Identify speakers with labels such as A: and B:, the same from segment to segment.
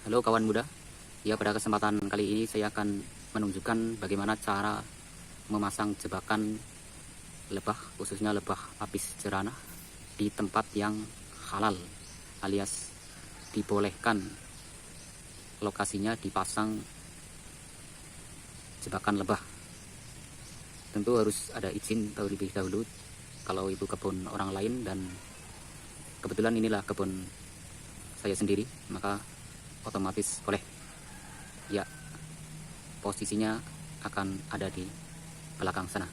A: Halo kawan muda, ya pada kesempatan kali ini saya akan menunjukkan bagaimana cara memasang jebakan lebah, khususnya lebah apis cerana di tempat yang halal alias dibolehkan lokasinya dipasang jebakan lebah. Tentu harus ada izin terlebih dahulu kalau itu kebun orang lain, dan kebetulan inilah kebun saya sendiri, maka otomatis boleh. Ya, posisinya akan ada di belakang sana.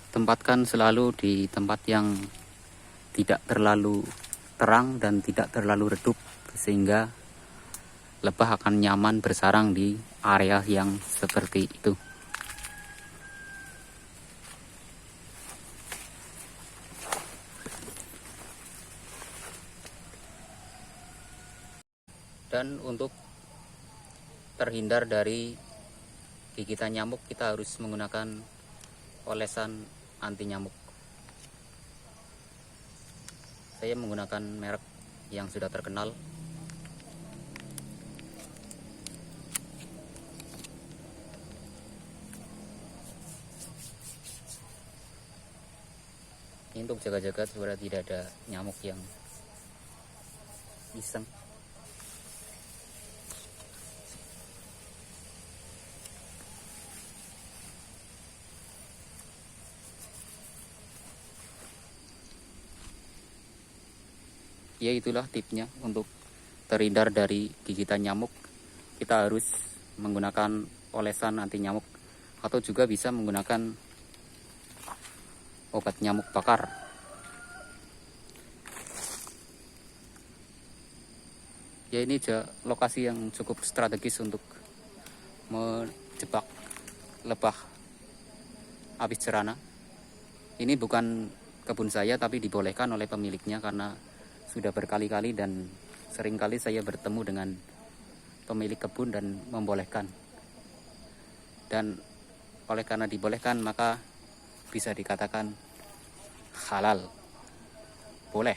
A: Tempatkan selalu di tempat yang tidak terlalu terang dan tidak terlalu redup, sehingga lebah akan nyaman bersarang di area yang seperti itu. Dan untuk terhindar dari gigitan nyamuk, kita harus menggunakan olesan anti nyamuk. Saya menggunakan merek yang sudah terkenal. Ini untuk jaga-jaga supaya tidak ada nyamuk yang iseng. Ya, itulah tipsnya untuk terhindar dari gigitan nyamuk. Kita harus menggunakan olesan anti nyamuk, atau juga bisa menggunakan obat nyamuk bakar. Ya, ini lokasi yang cukup strategis untuk menjebak lebah apis cerana. Ini bukan kebun saya, tapi dibolehkan oleh pemiliknya karena sudah berkali-kali dan seringkali saya bertemu dengan pemilik kebun dan membolehkan. Dan oleh karena dibolehkan, maka bisa dikatakan halal, boleh.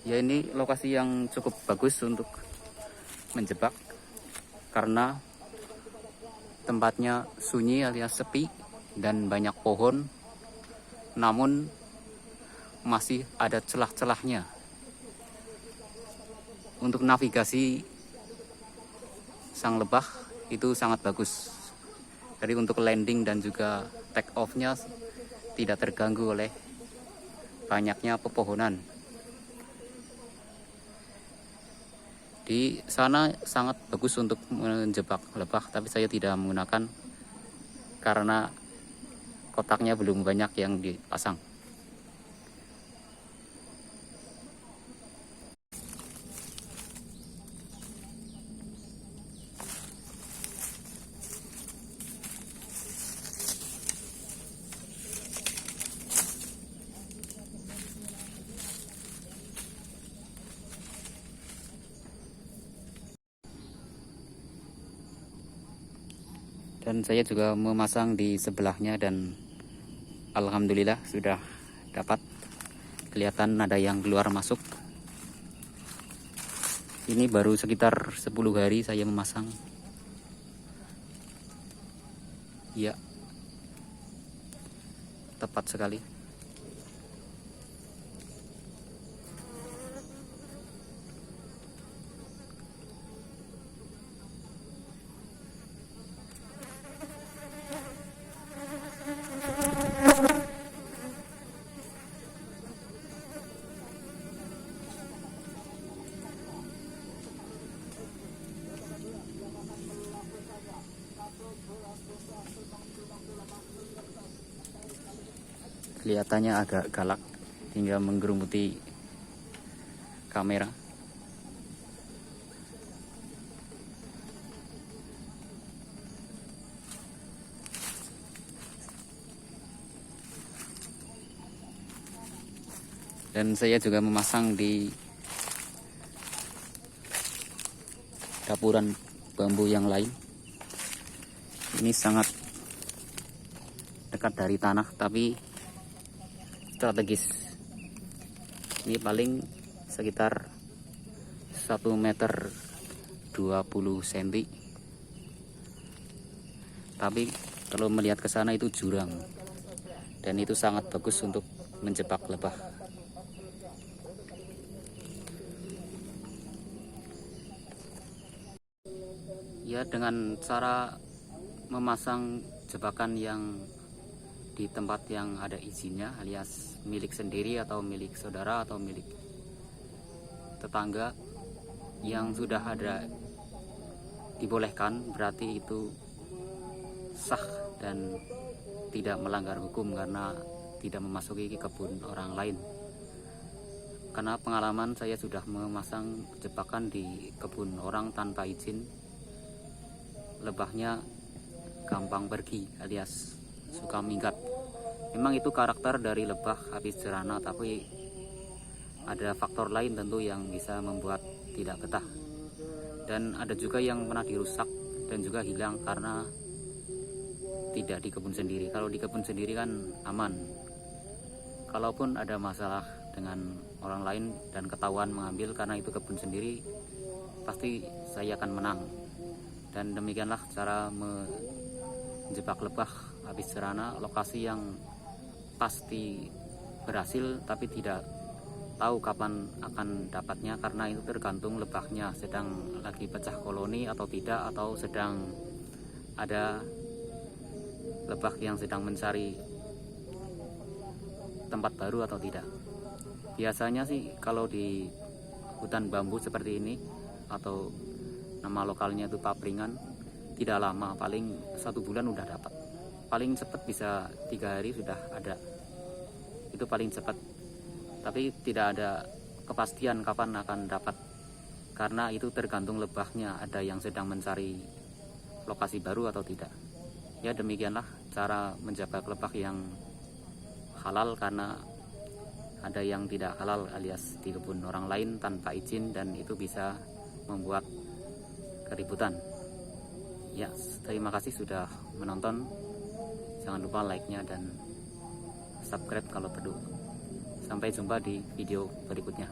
A: Ya, ini lokasi yang cukup bagus untuk menjebak karena tempatnya sunyi alias sepi dan banyak pohon, namun masih ada celah-celahnya. Untuk navigasi sang lebah itu sangat bagus. Jadi untuk landing dan juga take off-nya tidak terganggu oleh banyaknya pepohonan. Di sana sangat bagus untuk menjebak lebah, tapi saya tidak menggunakan karena kotaknya belum banyak yang dipasang. Dan saya juga memasang di sebelahnya, dan alhamdulillah sudah dapat. Kelihatan ada yang keluar masuk. Ini baru sekitar 10 hari saya memasang. Ya, tepat sekali. Kelihatannya agak galak hingga menggerumuti kamera. Dan saya juga memasang di dapuran bambu yang lain. Ini sangat dekat dari tanah tapi strategis. Ini paling sekitar 1 meter 20 cm. Tapi kalau melihat ke sana itu jurang. Dan itu sangat bagus untuk menjebak lebah. Ya, dengan cara memasang jebakan yang di tempat yang ada izinnya, alias milik sendiri atau milik saudara atau milik tetangga yang sudah ada dibolehkan, berarti itu sah dan tidak melanggar hukum karena tidak memasuki kebun orang lain. Karena pengalaman saya sudah memasang jebakan di kebun orang tanpa izin, lebahnya gampang pergi alias suka minggat. Memang itu karakter dari lebah habis cerana, tapi ada faktor lain tentu yang bisa membuat tidak betah. Dan ada juga yang pernah dirusak dan juga hilang karena tidak di kebun sendiri. Kalau di kebun sendiri kan aman. Kalaupun ada masalah dengan orang lain dan ketahuan mengambil karena itu kebun sendiri, pasti saya akan menang. Dan demikianlah cara menjebak lebah habis cerana, lokasi yang pasti berhasil tapi tidak tahu kapan akan dapatnya, karena itu tergantung lebahnya sedang lagi pecah koloni atau tidak, atau sedang ada lebah yang sedang mencari tempat baru atau tidak. Biasanya sih kalau di hutan bambu seperti ini, atau nama lokalnya itu papringan, tidak lama, paling 1 bulan udah dapat. Paling cepat bisa 3 hari sudah ada, itu paling cepat. Tapi tidak ada kepastian kapan akan dapat, karena itu tergantung lebahnya, ada yang sedang mencari lokasi baru atau tidak. Ya, demikianlah cara menjebak lebah yang halal, karena ada yang tidak halal alias di kebun orang lain tanpa izin, dan itu bisa membuat keributan. Ya, terima kasih sudah menonton. Jangan lupa like-nya dan subscribe kalau perlu. Sampai jumpa di video berikutnya.